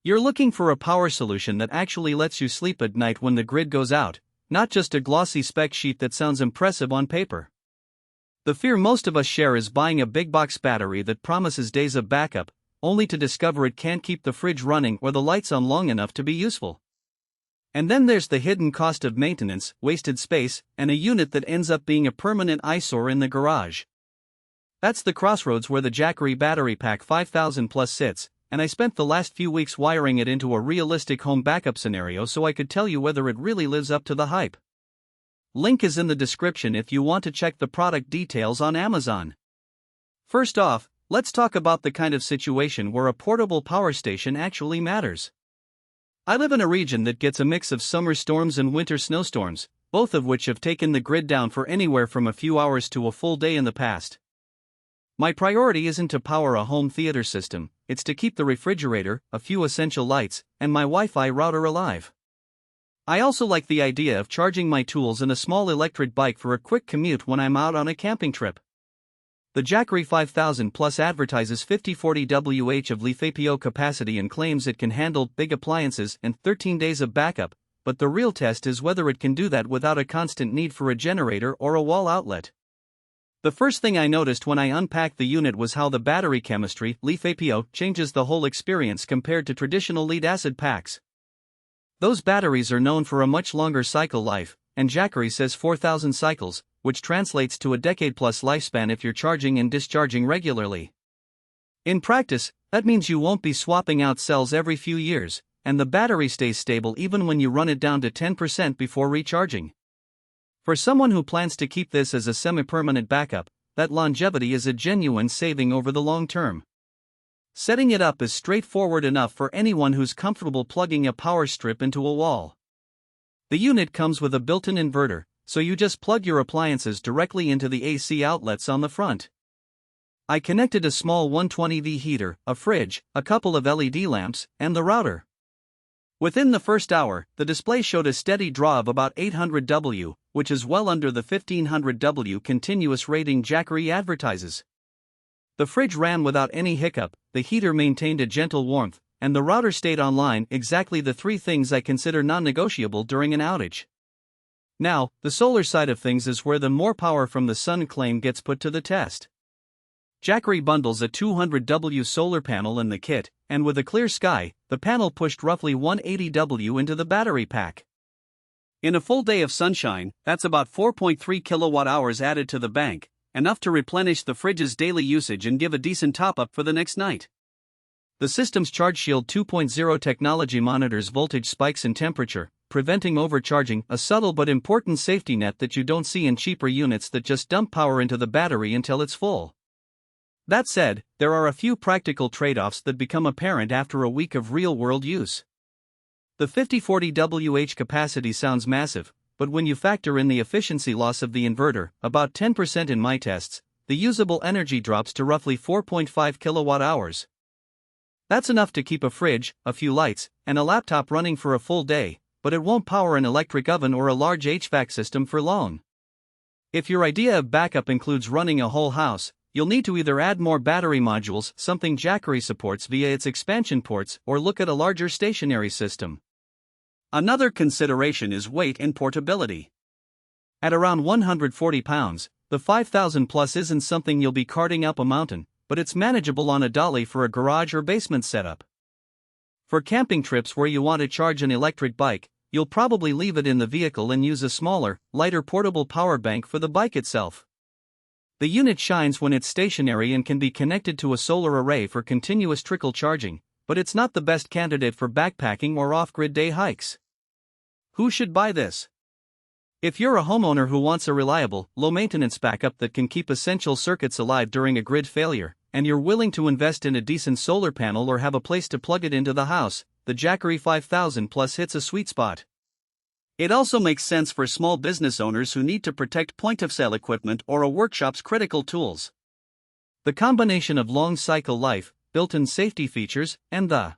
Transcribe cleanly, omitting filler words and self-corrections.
You're looking for a power solution that actually lets you sleep at night when the grid goes out, not just a glossy spec sheet that sounds impressive on paper. The fear most of us share is buying a big box battery that promises days of backup, only to discover it can't keep the fridge running or the lights on long enough to be useful. And then there's the hidden cost of maintenance, wasted space, and a unit that ends up being a permanent eyesore in the garage. That's the crossroads where the Jackery Battery Pack 5000 Plus sits, and I spent the last few weeks wiring it into a realistic home backup scenario so I could tell you whether it really lives up to the hype. Link is in the description if you want to check the product details on Amazon. First off, let's talk about the kind of situation where a portable power station actually matters. I live in a region that gets a mix of summer storms and winter snowstorms, both of which have taken the grid down for anywhere from a few hours to a full day in the past. My priority isn't to power a home theater system, it's to keep the refrigerator, a few essential lights, and my Wi-Fi router alive. I also like the idea of charging my tools and a small electric bike for a quick commute when I'm out on a camping trip. The Jackery 5000 Plus advertises 5040 Wh of LiFePO capacity and claims it can handle big appliances and 13 days of backup, but the real test is whether it can do that without a constant need for a generator or a wall outlet. The first thing I noticed when I unpacked the unit was how the battery chemistry, LiFePO, changes the whole experience compared to traditional lead-acid packs. Those batteries are known for a much longer cycle life, and Jackery says 4,000 cycles, which translates to a decade-plus lifespan if you're charging and discharging regularly. In practice, that means you won't be swapping out cells every few years, and the battery stays stable even when you run it down to 10% before recharging. For someone who plans to keep this as a semi-permanent backup, that longevity is a genuine saving over the long term. Setting it up is straightforward enough for anyone who's comfortable plugging a power strip into a wall. The unit comes with a built-in inverter, so you just plug your appliances directly into the AC outlets on the front. I connected a small 120V heater, a fridge, a couple of LED lamps, and the router. Within the first hour, the display showed a steady draw of about 800 W, which is well under the 1500 W continuous rating Jackery advertises. The fridge ran without any hiccup, the heater maintained a gentle warmth, and the router stayed online, exactly the three things I consider non-negotiable during an outage. Now, the solar side of things is where the more power from the sun claim gets put to the test. Jackery bundles a 200W solar panel in the kit, and with a clear sky, the panel pushed roughly 180W into the battery pack. In a full day of sunshine, that's about 4.3 kilowatt-hours added to the bank, enough to replenish the fridge's daily usage and give a decent top-up for the next night. The system's ChargeShield 2.0 technology monitors voltage spikes and temperature, preventing overcharging, a subtle but important safety net that you don't see in cheaper units that just dump power into the battery until it's full. That said, there are a few practical trade-offs that become apparent after a week of real-world use. The 5040 Wh capacity sounds massive, but when you factor in the efficiency loss of the inverter, about 10% in my tests, the usable energy drops to roughly 4.5 kilowatt-hours. That's enough to keep a fridge, a few lights, and a laptop running for a full day, but it won't power an electric oven or a large HVAC system for long. If your idea of backup includes running a whole house, you'll need to either add more battery modules, something Jackery supports via its expansion ports, or look at a larger stationary system. Another consideration is weight and portability. At around 140 pounds, the 5000 Plus isn't something you'll be carting up a mountain, but it's manageable on a dolly for a garage or basement setup. For camping trips where you want to charge an electric bike, you'll probably leave it in the vehicle and use a smaller, lighter portable power bank for the bike itself. The unit shines when it's stationary and can be connected to a solar array for continuous trickle charging, but it's not the best candidate for backpacking or off-grid day hikes. Who should buy this? If you're a homeowner who wants a reliable, low-maintenance backup that can keep essential circuits alive during a grid failure, and you're willing to invest in a decent solar panel or have a place to plug it into the house, the Jackery 5000 Plus hits a sweet spot. It also makes sense for small business owners who need to protect point-of-sale equipment or a workshop's critical tools. The combination of long cycle life, built-in safety features, and the